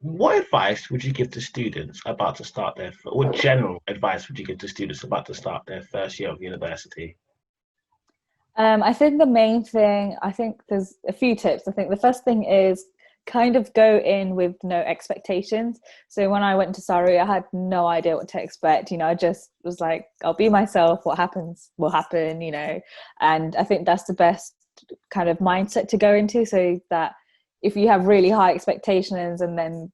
What advice would you give to students about to start what general advice would you give to students about to start their first year of university? I think the main thing, I think there's a few tips. I think the first thing is kind of go in with no expectations. So when I went to Surrey, I had no idea what to expect. I just was like, I'll be myself. What happens will happen. And I think that's the best kind of mindset to go into, so that if you have really high expectations and then,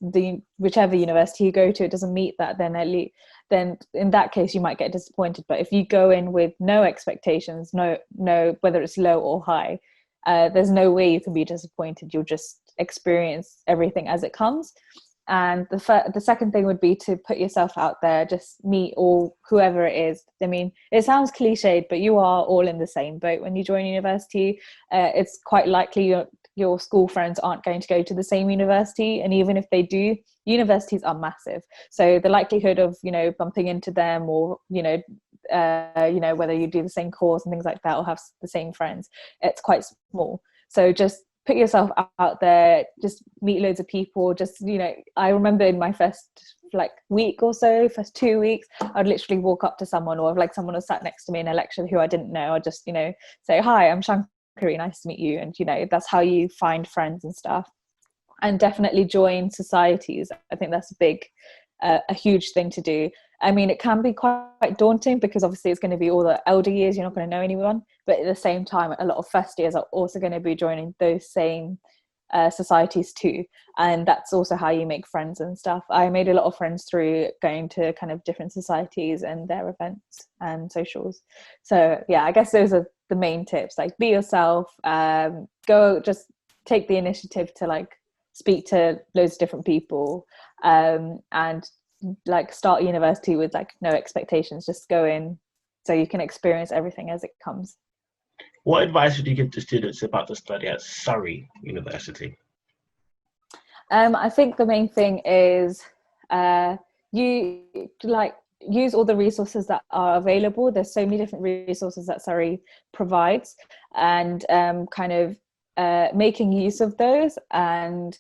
the whichever university you go to, it doesn't meet that, then at least then in that case you might get disappointed. But if you go in with no expectations, no whether it's low or high, there's no way you can be disappointed. You'll just experience everything as it comes. And the second thing would be to put yourself out there, just meet all whoever it is. I mean, it sounds cliched, but you are all in the same boat when you join university. It's quite likely your school friends aren't going to go to the same university, and even if they do, universities are massive, so the likelihood of bumping into them, or whether you do the same course and things like that, or have the same friends, it's quite small. So just put yourself out there, just meet loads of people. Just I remember in my first week or so, first 2 weeks, I'd literally walk up to someone, or if someone was sat next to me in a lecture who I didn't know, I'd just say, "Hi, I'm Shankary, nice to meet you." And that's how you find friends and stuff. And definitely join societies. I think that's a huge thing to do. I mean, it can be quite daunting because obviously it's going to be all the elder years, you're not going to know anyone, but at the same time a lot of first years are also going to be joining those same societies too, and that's also how you make friends and stuff. I made a lot of friends through going to kind of different societies and their events and socials. So yeah, I guess those are the main tips. Be yourself, go, just take the initiative to speak to loads of different people, and start university with no expectations. Just go in so you can experience everything as it comes. What advice would you give to students about to study at Surrey University? I think the main thing is you use all the resources that are available. There's so many different resources that Surrey provides, and making use of those, and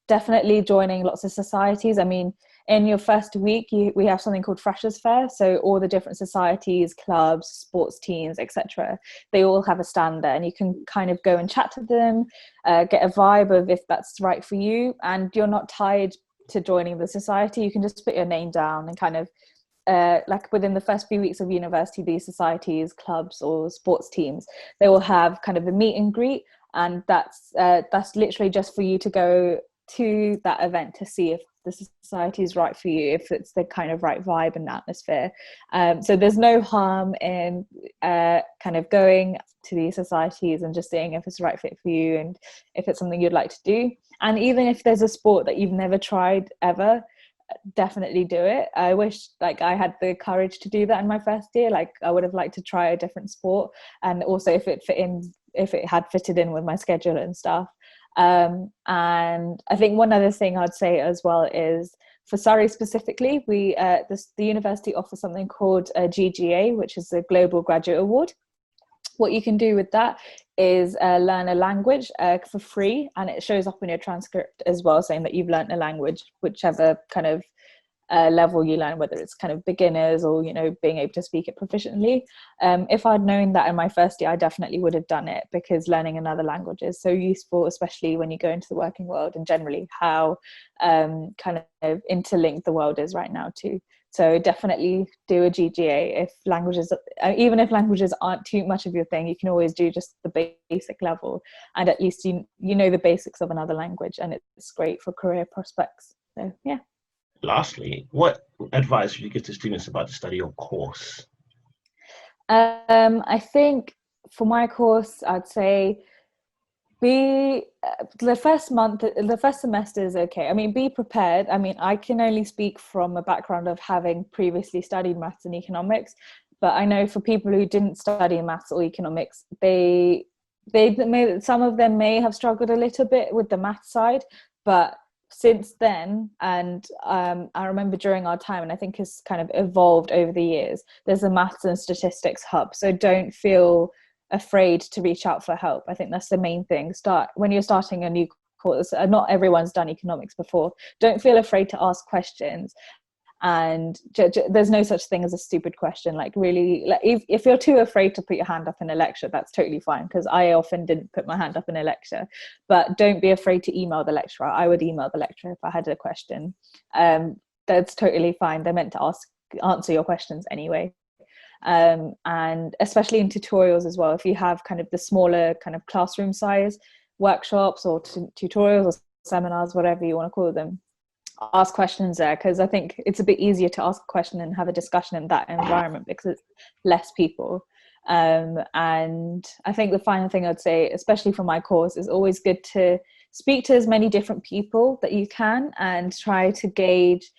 definitely joining lots of societies. I mean, in your first week, we have something called Freshers Fair. So all the different societies, clubs, sports teams, etc., they all have a stand there, and you can kind of go and chat to them, get a vibe of if that's right for you, and you're not tied to joining the society. You can just put your name down and kind of within the first few weeks of university, these societies, clubs, or sports teams, they will have kind of a meet and greet, and that's literally just for you to go to that event to see if the society is right for you, if it's the kind of right vibe and atmosphere. So there's no harm in kind of going to these societies and just seeing if it's the right fit for you and if it's something you'd like to do. And even if there's a sport that you've never tried ever, definitely do it. I wish I had the courage to do that in my first year. I would have liked to try a different sport, and also if it had fitted in with my schedule and stuff. And I think one other thing I'd say as well is, for Surrey specifically, the university offers something called a GGA, which is the Global Graduate Award. What you can do with that is learn a language for free, and it shows up in your transcript as well, saying that you've learned a language, whichever kind of level you learn, whether it's kind of beginners or being able to speak it proficiently. If I'd known that in my first year, I definitely would have done it, because learning another language is so useful, especially when you go into the working world, and generally how kind of interlinked the world is right now too. So definitely do a GGA. Even if languages aren't too much of your thing, you can always do just the basic level, and at least you know the basics of another language, and it's great for career prospects. So yeah. Lastly, what advice would you give to students about to study your course? I think for my course, I'd say the first semester is okay. I mean, be prepared. I mean, I can only speak from a background of having previously studied maths and economics, but I know for people who didn't study maths or economics, some of them may have struggled a little bit with the math side, but since then, and I remember during our time, and I think it's kind of evolved over the years, there's a maths and statistics hub, so don't feel afraid to reach out for help. I think that's the main thing. When you're starting a new course. Not everyone's done economics before. Don't feel afraid to ask questions. And there's no such thing as a stupid question. Like, really, like, if you're too afraid to put your hand up in a lecture, that's totally fine, because I often didn't put my hand up in a lecture. But don't be afraid to email the lecturer. I would email the lecturer if I had a question. That's totally fine. They're meant to answer your questions anyway. And especially in tutorials as well, if you have kind of the smaller kind of classroom size workshops or tutorials or seminars, whatever you want to call them, ask questions there, because I think it's a bit easier to ask a question and have a discussion in that environment because it's less people. And I think the final thing I'd say, especially for my course, is always good to speak to as many different people that you can and try to gauge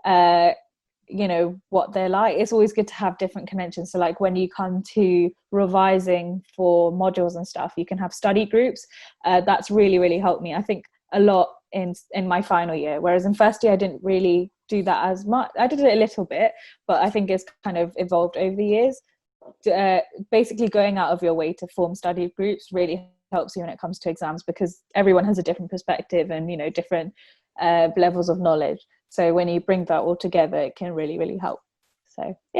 what they're like. It's always good to have different connections. So like when you come to revising for modules and stuff, you can have study groups. That's really helped me, I think, a lot in my final year, whereas in first year I didn't really do that as much. I did it a little bit, but I think it's kind of evolved over the years. Basically going out of your way to form study groups really helps you when it comes to exams, because everyone has a different perspective and different levels of knowledge. So when you bring that all together, it can really help. So yeah.